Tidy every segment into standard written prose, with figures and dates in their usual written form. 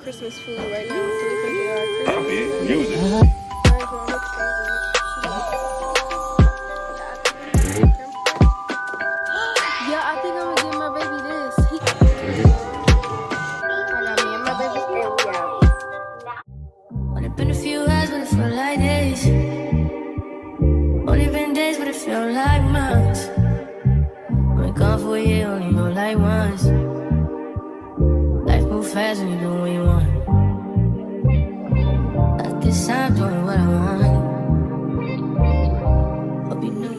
Christmas food right now, so we can get our Christmas food. Music. Yeah, I think I'm gonna give my baby this. I got me and my baby, and we out. Only been a few hours, but it felt like days. Only been days, but it felt like months. Been gone for a year, only know like once. Life moves fast when you do what you want. At this time, doing what I want. Hope you know.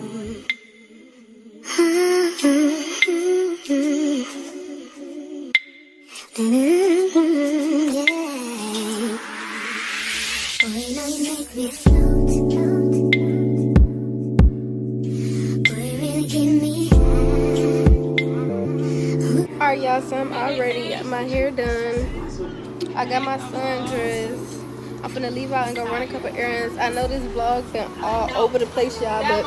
Alright, y'all, so I'm already got my hair done. I got my sundress. I'm finna leave out and go run a couple errands. I know this vlog been all over the place, y'all, but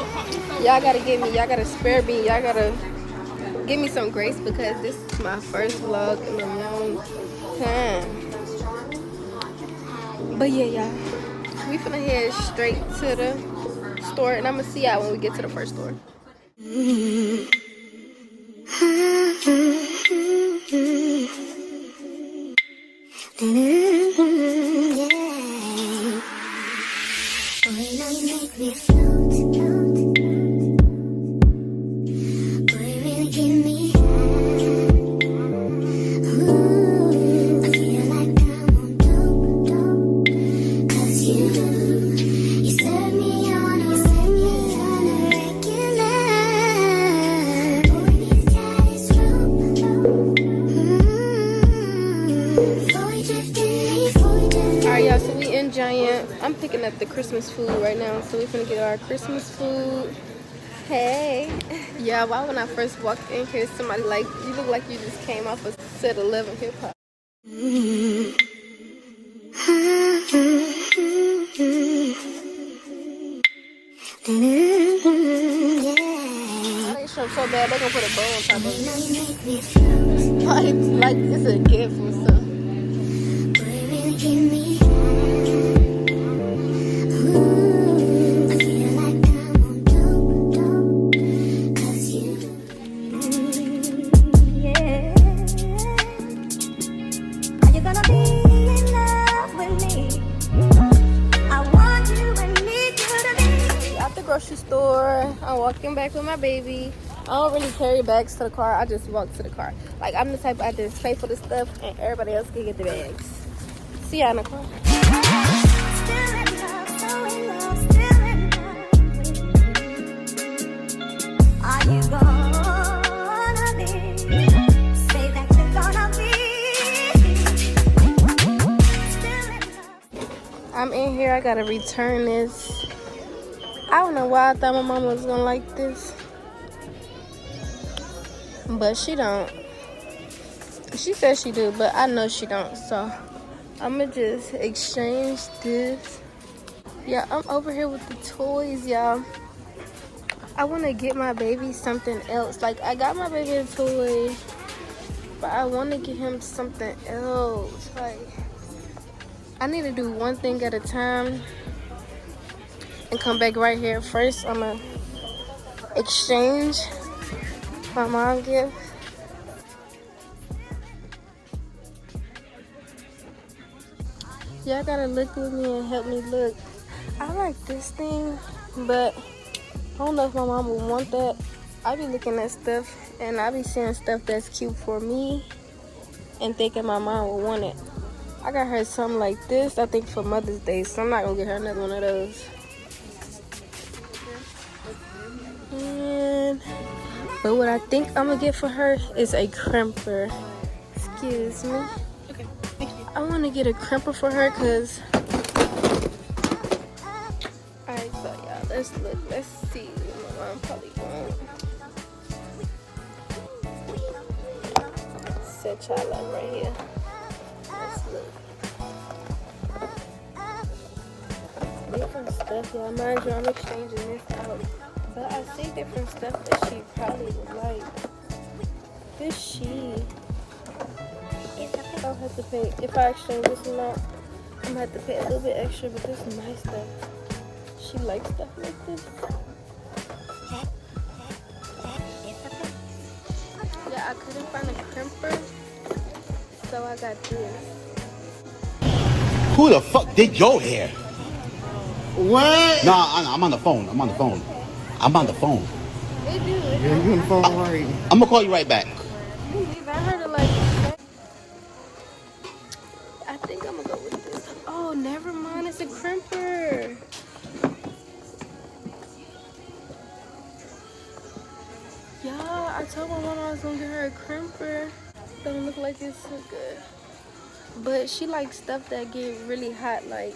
y'all gotta y'all gotta spare me. Y'all gotta give me some grace because this is my first vlog in a long time. But yeah, y'all, we finna head straight to the store, and I'm gonna see y'all when we get to the first store. I'm picking up the Christmas food right now, so we're gonna get our Christmas food. Hey. Yeah, why when I first walked in here, somebody like, you look like you just came off a set 11 hip hop. They show so bad, they're gonna put a bow on top of it. Like it's a gift or something. Grocery store. I'm walking back with my baby. I don't really carry bags to the car. I just walk to the car. Like, I'm the type I just pay for the stuff and everybody else can get the bags. See y'all in the car. Are you gonna be? Say that you're gonna be. I'm in here. I gotta return this. I don't know why I thought my mama was gonna like this, but she don't. She says she do, but I know she don't, so I'm gonna just exchange this. Yeah, I'm over here with the toys, y'all. I want to get my baby something else. Like, I got my baby a toy, but I want to get him something else. Like, I need to do one thing at a time and come back right here. First, I'm gonna exchange my mom gift. Y'all gotta look with me and help me look. I like this thing, but I don't know if my mom would want that. I be looking at stuff and I be seeing stuff that's cute for me and thinking my mom would want it. I got her something like this, I think, for Mother's Day, so I'm not gonna get her another one of those. But what I think I'm gonna get for her is a crimper. Excuse me. Okay, thank you. I want to get a crimper for her because. Alright, so y'all, let's look. Let's see what my mom probably wants. Set y'all up right here. Let's look. Different stuff, y'all. Mind you, I'm exchanging this out. But I see different stuff that she probably would like. This sheet. It's a I'll have to pay, if I exchange this amount, I'm gonna have to pay a little bit extra, but this is nice stuff. She likes stuff like this. Yeah, I couldn't find a crimper, so I got this. Who the fuck did your hair? What? Nah, I'm on the phone. I'm on the phone. I'm on the phone. They do. Yeah, you on the phone right? I'm gonna call you right back. I heard it like, I think I'm gonna go with this. Oh, never mind. It's a crimper. Yeah, I told my mom I was gonna get her a crimper. Don't look like it's so good. But she likes stuff that get really hot. Like,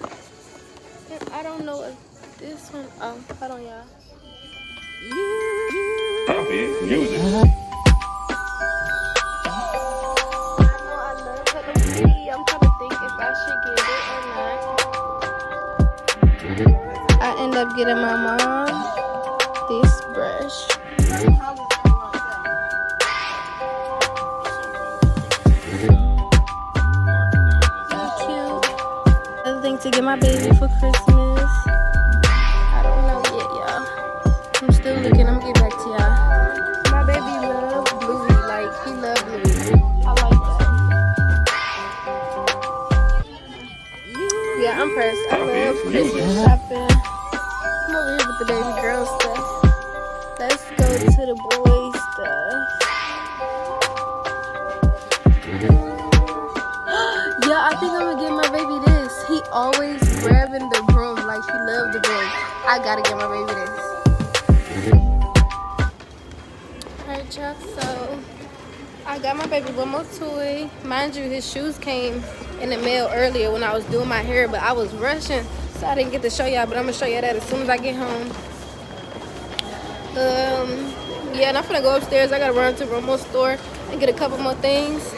I don't know if this one. Oh, hold on, y'all. Copy music. I know I love Hello I'm trying to think if I should get it or not. I end up getting my mom this brush. To get my baby for Christmas. I don't know yet, y'all. I'm still looking. I'm gonna get back to y'all. My baby loves Bluey. Like, he loves Bluey. I like that. Yeah, I'm pressed. I love Christmas shopping. I'm over here with the baby girl stuff. Let's go to the boy stuff. Yeah, I think I'm gonna get my baby this. He always grabbing the broom like he loved the broom. I gotta get my baby this. Alright, y'all, so I got my baby one more toy. Mind you, his shoes came in the mail earlier when I was doing my hair, but I was rushing, so I didn't get to show y'all, but I'm gonna show y'all that as soon as I get home. Yeah, and I'm gonna go upstairs. I gotta run to Romo's store and get a couple more things.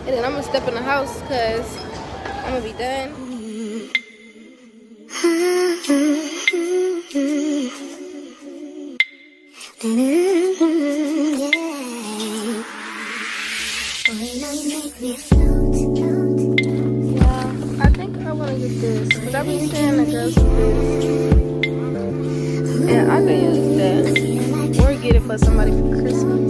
And then I'm gonna step in the house because I'm gonna be done. Yeah, I think I wanna get this because I've been seeing the girls with this. And I could use that. Or get it for somebody for Christmas.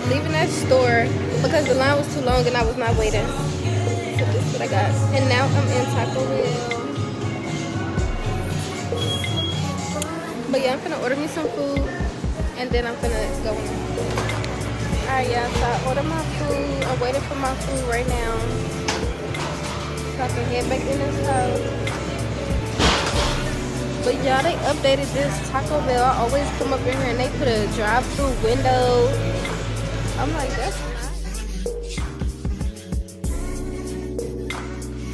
Leaving that store because the line was too long and I was not waiting. So this is what I got. And now I'm in Taco Bell. But yeah, I'm gonna order me some food and then I'm gonna go in. Alright, y'all, so I ordered my food. I'm waiting for my food right now. So I can head back in this house. But y'all, they updated this Taco Bell. I always come up in here and they put a drive-through window. I'm like, that's nice.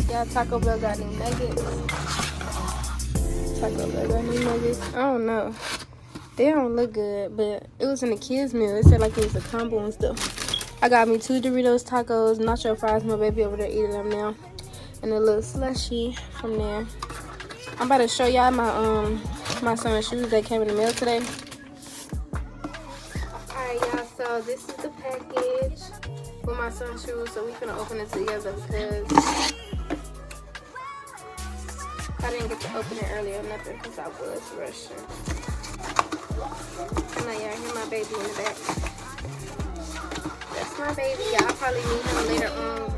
Yeah, Taco Bell got any nuggets. Taco Bell got any nuggets. I don't know. They don't look good, but it was in the kids' meal. It said like it was a combo and stuff. I got me 2 Doritos tacos, nacho fries. My baby over there eating them now. And a little slushy from there. I'm about to show y'all my son's shoes that came in the mail today. Alright, y'all. So this is the package with my son's shoes. So we're gonna open it together because I didn't get to open it earlier or nothing because I was rushing. And now y'all hear my baby in the back. That's my baby. Y'all probably need him later on.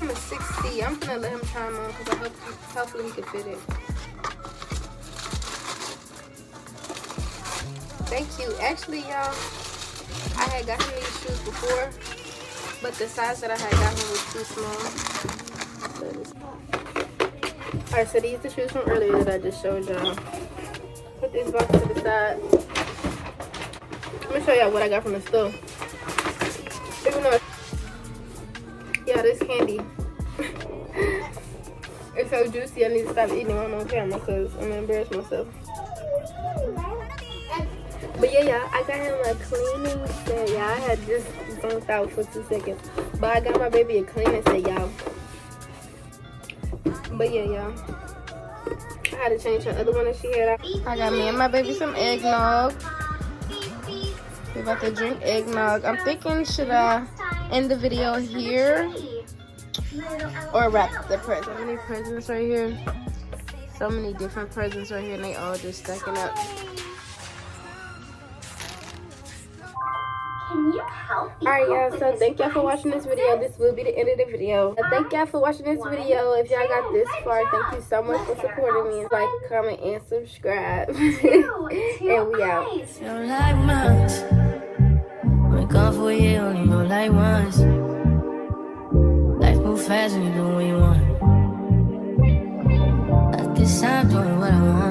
I'm a 6C. I'm gonna let him try them on because hopefully he can fit it. Thank you. Actually, y'all, I had got him these shoes before, but the size that I had got him was too small. Alright, so these are the shoes from earlier that I just showed y'all. Put this box to the side. Let me show y'all what I got from the store. Even though, yeah, this candy. It's so juicy, I need to stop eating it on camera because I'm gonna embarrass myself. But yeah, y'all, I got him a cleaning set, y'all. I had just zonked out for 2 seconds. But I got my baby a cleaning set, y'all. But yeah, y'all. I had to change her other one that she had. I got me and my baby some eggnog. We're about to drink eggnog. I'm thinking, should I end the video here or wrap the presents? So many presents right here. So many different presents right here, and they all just stacking up. Alright, y'all, so thank y'all for watching this video. This will be the end of the video. Thank y'all for watching this video. If y'all got this far, thank you so much for supporting me. Like, comment, and subscribe. And we out. Feel like months. Been gone for a year, only know like once. Life move fast when you do what you want. At this time, doing what I want.